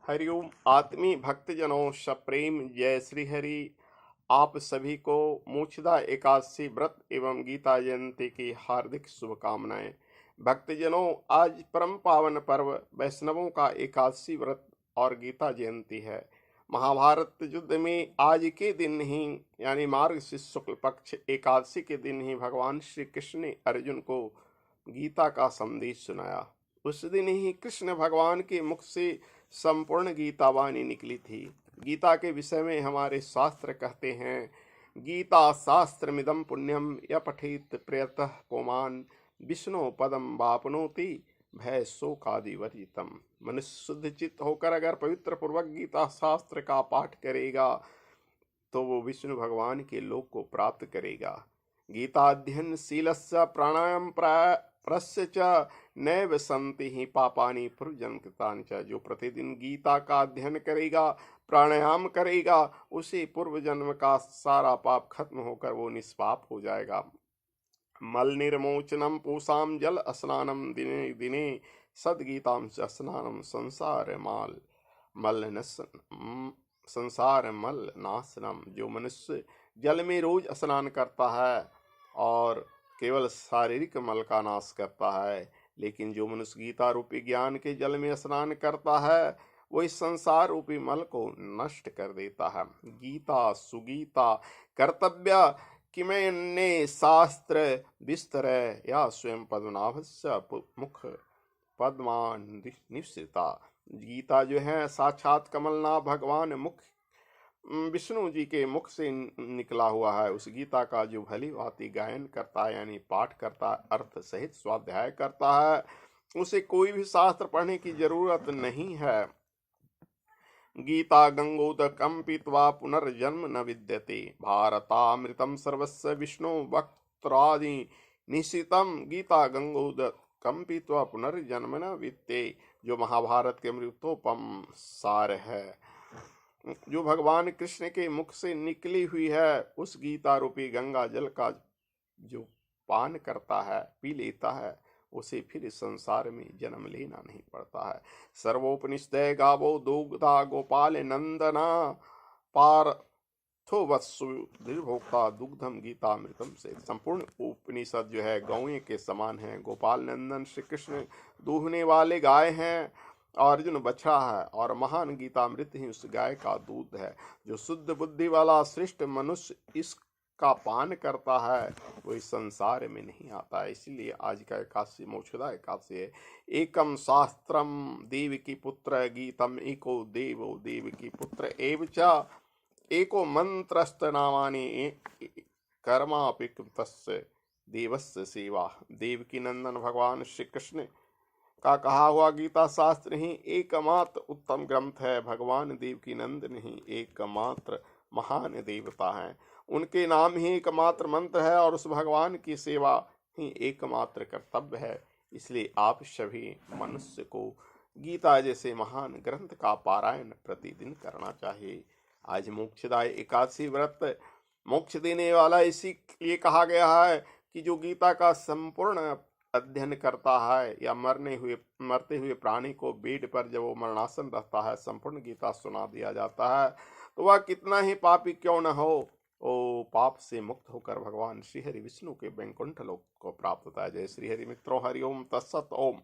हरिओम आत्मीय भक्तजनों सप्रेम जय श्री हरि। आप सभी को मोक्षदा एकादशी व्रत एवं गीता जयंती की हार्दिक शुभकामनाएं। भक्तजनों, आज परम पावन पर्व वैष्णवों का एकादशी व्रत और गीता जयंती है। महाभारत युद्ध में आज के दिन ही यानी मार्गशीर्ष शुक्ल पक्ष एकादशी के दिन ही भगवान श्री कृष्ण ने अर्जुन को गीता का संदेश सुनाया। उस दिन ही कृष्ण भगवान के मुख से संपूर्ण गीता वाणी निकली थी। गीता के विषय में हमारे शास्त्र कहते हैं, गीता शास्त्र मिदम पुण्यम य पठित प्रयतः पुमान विष्णु पदम वापनोति भय शोकादि वर्जितम। मनुष्य शुद्ध चित्त होकर अगर पवित्र पूर्वक गीता शास्त्र का पाठ करेगा तो वो विष्णु भगवान के लोक को प्राप्त करेगा। गीताध्ययन शीलस्य प्राणायाम प्रस्य च नैव संति ही पापानि पूर्वजन्म कृतानि च। जो प्रतिदिन गीता का अध्ययन करेगा, प्राणायाम करेगा, उसे पूर्व जन्म का सारा पाप खत्म होकर वो निष्पाप हो जाएगा। मल निर्मोचनम पूषाम जल स्नानम दिने दिने सदगीताम स्नानम संसार माल मल संसार मल नाशनम। जो मनुष्य जल में रोज स्नान करता है और केवल शारीरिक मल का नाश करता है, लेकिन जो मनुष्य गीता रूपी ज्ञान के जल में स्नान करता है वो इस संसार रूपी मल को नष्ट कर देता है। गीता सुगीता कर्तव्य किमने शास्त्र विस्तर या स्वयं पद्मनाभस्य मुख पद्मान निश्चिता। गीता जो है साक्षात कमलनाथ भगवान मुख विष्णु जी के मुख से निकला हुआ है। उस गीता का जो भली भांति गायन करता है यानी पाठ करता है, अर्थ सहित स्वाध्याय करता है, उसे कोई भी शास्त्र पढ़ने की जरूरत नहीं है। गीता गंगोदकम पीत्वा पुनर्जन्म न विद्यते भारतामृतम सर्वस्व विष्णु वक्त्रादि निश्चितम। गीता गंगोदकम पीत्वा पुनर्जन्म न विद्यते जो महाभारत के अमृतोपम सार है, जो भगवान कृष्ण के मुख से निकली हुई है, उस गीता रूपी गंगा जल का जो पान करता है, पी लेता है, उसे फिर इस संसार में जन्म लेना नहीं पड़ता है। सर्वोपनिषद गावो दुग्धा गोपाल नंदना पार्थो वत्सु निर्भोक्ता दुग्धम गीतामृतम से। संपूर्ण उपनिषद जो है गौएं के समान है। गोपाल नंदन श्री कृष्ण दूहने वाले गाय हैं और अर्जुन बछड़ा है, और महान गीतामृत ही उस गाय का दूध है। जो शुद्ध बुद्धि वाला श्रेष्ठ मनुष्य इसका पान करता है वो इस संसार में नहीं आता है। इसलिए आज का एकादशी मोक्षदा एकादशी है। एकम शास्त्रम देव की पुत्र गीतम एको देवो देव की पुत्र एवं एको मंत्रस्त नामानि कर्मापिकृतस्य देवस्य सेवा। देव की नंदन भगवान श्री कृष्ण का कहा हुआ गीता शास्त्र ही एकमात्र उत्तम ग्रंथ है। भगवान देव की नंदन ही एकमात्र महान देवता हैं। उनके नाम ही एकमात्र मंत्र है और उस भगवान की सेवा ही एकमात्र कर्तव्य है। इसलिए आप सभी मनुष्य को गीता जैसे महान ग्रंथ का पारायण प्रतिदिन करना चाहिए। आज मोक्षदाय एकादशी व्रत मोक्ष देने वाला इसीलिए कहा गया है कि जो गीता का संपूर्ण अध्ययन करता है या मरते हुए प्राणी को बेड पर जब वो मरणासन रहता है संपूर्ण गीता सुना दिया जाता है, तो वह कितना ही पापी क्यों न हो, वो पाप से मुक्त होकर भगवान श्री हरि विष्णु के वैकुंठ लोक को प्राप्त होता है। जय श्री हरि। मित्रों, हरि ओम तत्सत ओम।